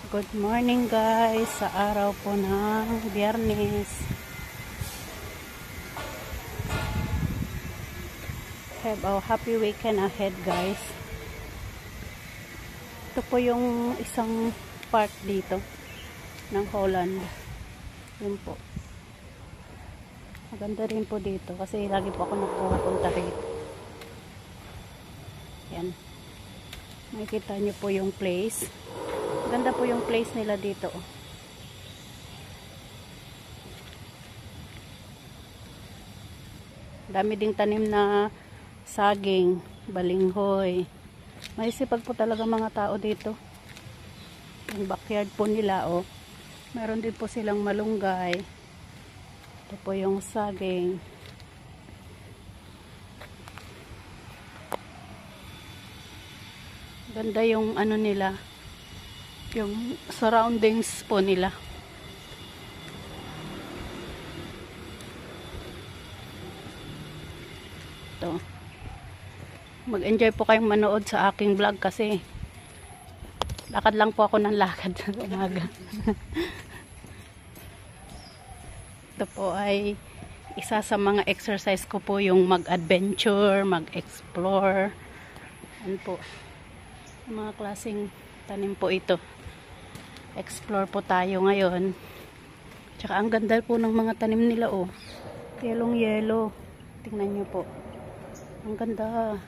Good morning guys, sa araw po ng Biyernes. Have a happy weekend ahead guys. Ito po yung isang park dito ng Holland. Yun po. Maganda rin po dito kasi lagi po ako nagpupunta rito. Yan. Makikita nyo po yung place. Ganda po yung place nila dito. Dami ding tanim na saging, balinghoy. Maisipag po talaga mga tao dito. Yung backyard po nila, oh. Meron din po silang malunggay. Ito po yung saging. Ganda yung ano nila. Yung surroundings po nila. Ito. Mag-enjoy po kayong manood sa aking vlog kasi lakad lang po ako ng lakad sa umaga. Ito po ay isa sa mga exercise ko po yung mag-adventure, mag-explore. Ano po. Mga klaseng tanim po ito. Explore po tayo ngayon. Tsaka ang ganda po ng mga tanim nila, oh. Yelong yelo. Tingnan nyo po. Ang ganda.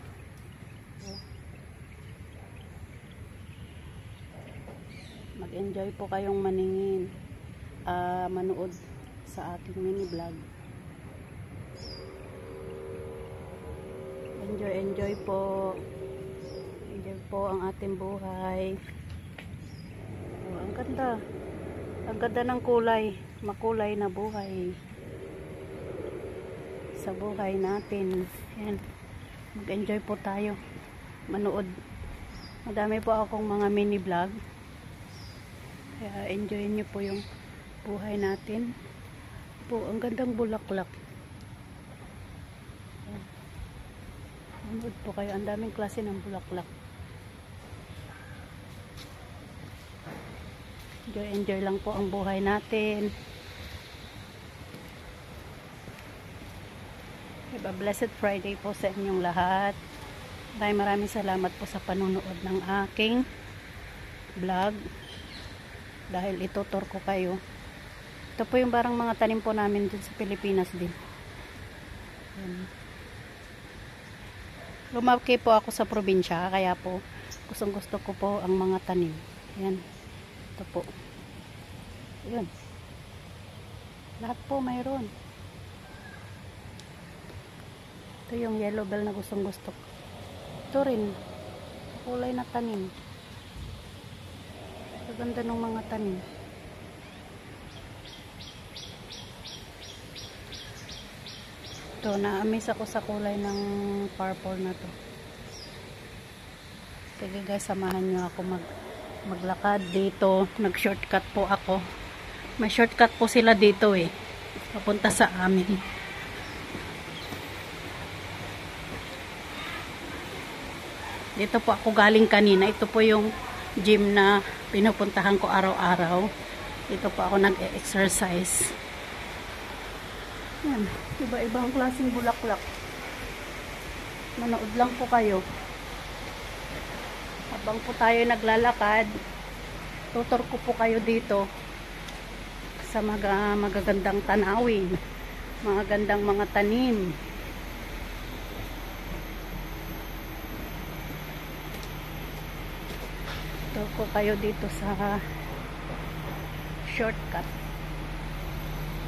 Mag-enjoy po kayong maningin. Manood sa aking mini vlog. Enjoy po. Enjoy po ang ating buhay. Oh, ang ganda. Ang ganda ng kulay. Makulay na buhay. Sa buhay natin. Yan. Mag-enjoy po tayo. Manood. Madami po akong mga mini vlog. Kaya enjoy nyo po yung buhay natin. Po, ang gandang bulaklak. Yan. Manood po kayo. Ang daming klase ng bulaklak. Enjoy lang po ang buhay natin. Have a blessed Friday po sa inyong lahat. Maraming salamat po sa panonood ng aking vlog. Dahil itutur ko kayo. Ito po yung parang mga tanim po namin dun sa Pilipinas din. Lumaki po ako sa probinsya. Kaya po gustong gusto ko po ang mga tanim. Yan. Ito po. Yun. Lahat po mayroon. Ito yung yellow bell na gustong gusto. Ito rin. Kulay na tanim. Ganda ng mga tanim. Ito, na-amaze ako sa kulay ng purple na to. Sige guys, samahan nyo ako maglakad dito. Nag-shortcut po ako. May shortcut po sila dito eh. Papunta sa amin. Dito po ako galing kanina. Ito po yung gym na pinupuntahan ko araw-araw. Dito po ako nag-exercise. Yan. Iba-ibang klaseng bulaklak. Manood lang po kayo. Habang po tayo naglalakad, tutor ko po kayo dito sa magagandang tanawin, magagandang mga tanim. Tutor ko kayo dito sa shortcut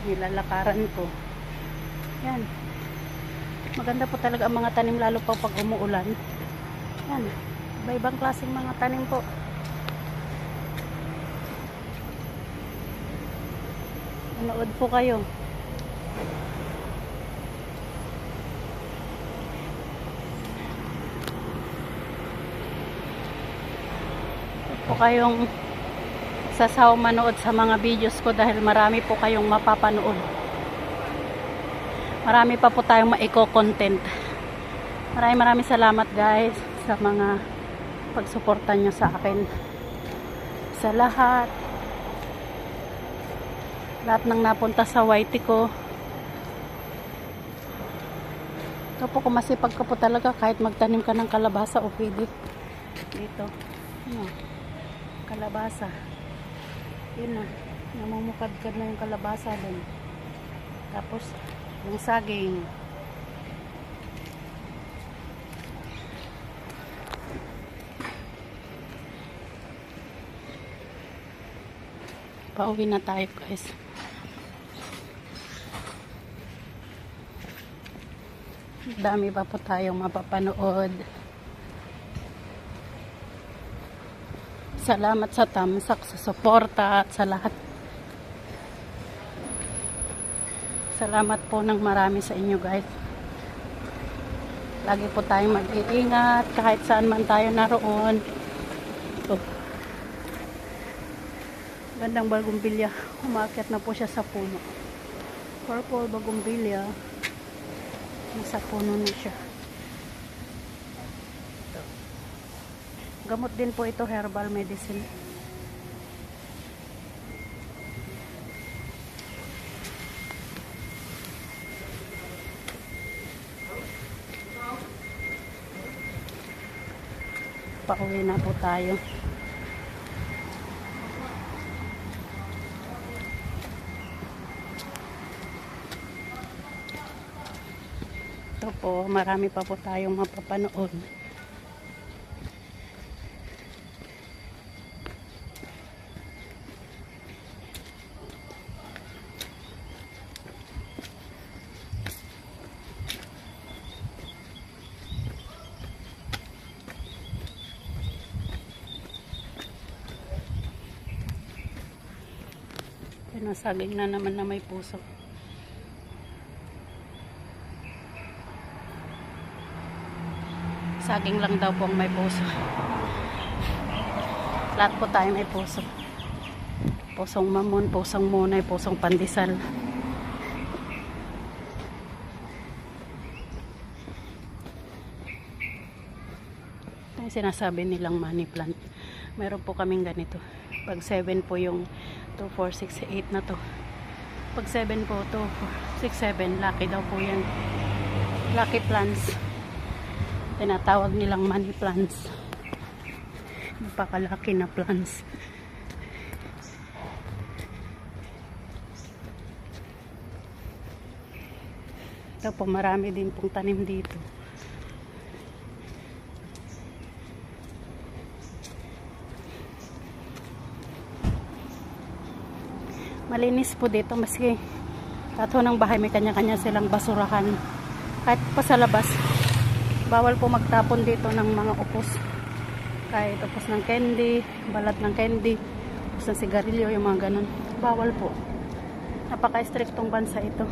nilalakaran ko. Yan. Maganda po talaga ang mga tanim lalo pa pag umuulan. Yan. Iba-ibang klaseng mga tanim po. Manood po kayo. Po kayong sasaw manood sa mga videos ko dahil marami po kayong mapapanood. Marami pa po tayong ma-eco-content. Maraming salamat guys sa mga pagsuporta nyo sa akin sa lahat ng napunta sa YT ko. Ito po, kung masipag ka po talaga, kahit magtanim ka ng kalabasa o pwede dito. Ano, kalabasa. Yun na, namumukadkad na yung kalabasa din. Tapos yung saging. Pauwi na tayo, guys. Dami pa po tayong mapapanood. Salamat sa tamsak, sa suporta at sa lahat. Salamat po ng marami sa inyo, guys. Lagi po tayong mag-iingat kahit saan man tayo naroon. Ito. Gandang bagumbilya. Umakyat na po siya sa puno. Purple bagumbilya. Nasa puno na siya. Ito. Gamot din po ito, herbal medicine. Pauwi na po tayo. Ito po, marami pa po tayong mapapanood. Pinasaging na naman na may puso. Saging lang daw po ang may puso. Lahat po tayo may puso. Pusong mamon, pusong munay, pusong pandesal. Ito yung sinasabi nilang money plant. Meron po kaming ganito. Pag 7 po yung 2, 4, 6, 8 na to. Pag 7 po, 2, 4, 6, 7. Lucky daw po yan. Lucky plants. Tinatawag nilang money plants. Napakalaki na plants. Ito po, marami din pong tanim dito. Malinis po dito, maski lahat ng bahay may kanya-kanya silang basurahan. Kahit pa sa labas, bawal po magtapon dito ng mga upos. Kahit upos ng candy, balat ng candy, upos ng sigarilyo, yung mga ganun. Bawal po. Napaka-striktong bansa ito.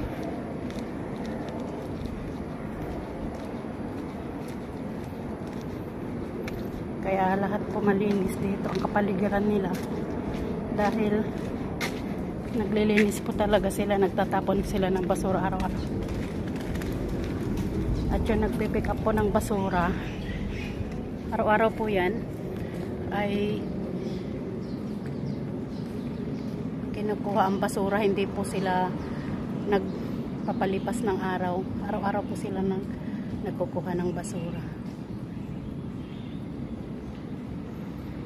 Kaya lahat po malinis dito ang kapaligiran nila. Dahil naglilinis po talaga sila, nagtatapon sila ng basura araw-araw. At yung nagpipick up po ng basura, araw-araw po yan, ay kinukuha ang basura. Hindi po sila nagpapalipas ng araw. Araw-araw po sila nagkukuha ng basura.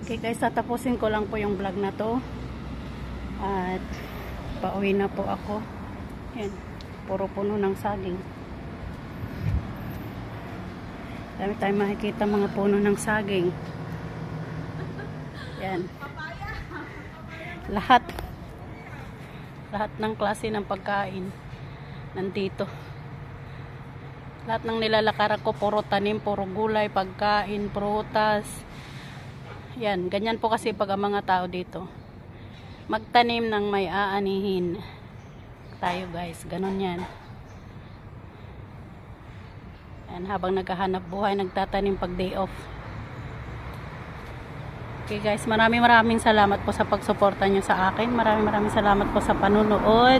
Okay guys, tatapusin ko lang po yung vlog na to. At pauwi na po ako. Yan, puro puno ng saging. Dami tayong makikita mga puno ng saging. Yan. Lahat ng klase ng pagkain nandito. Lahat ng nilalakaran ko, puro tanim, puro gulay, pagkain, prutas. Yan, ganyan po kasi pag ang mga tao dito magtanim ng may aanihin tayo guys, ganon yan. Yan, habang naghahanap buhay, nagtatanim pag day off. Okay guys, maraming salamat po sa pagsuporta nyo sa akin. Maraming salamat po sa panunood.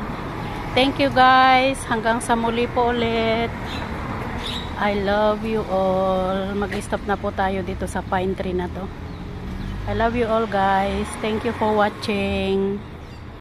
Thank you guys, hanggang sa muli po ulit. I love you all. Mag-stop na po tayo dito sa pine tree na to. I love you all guys. Thank you for watching.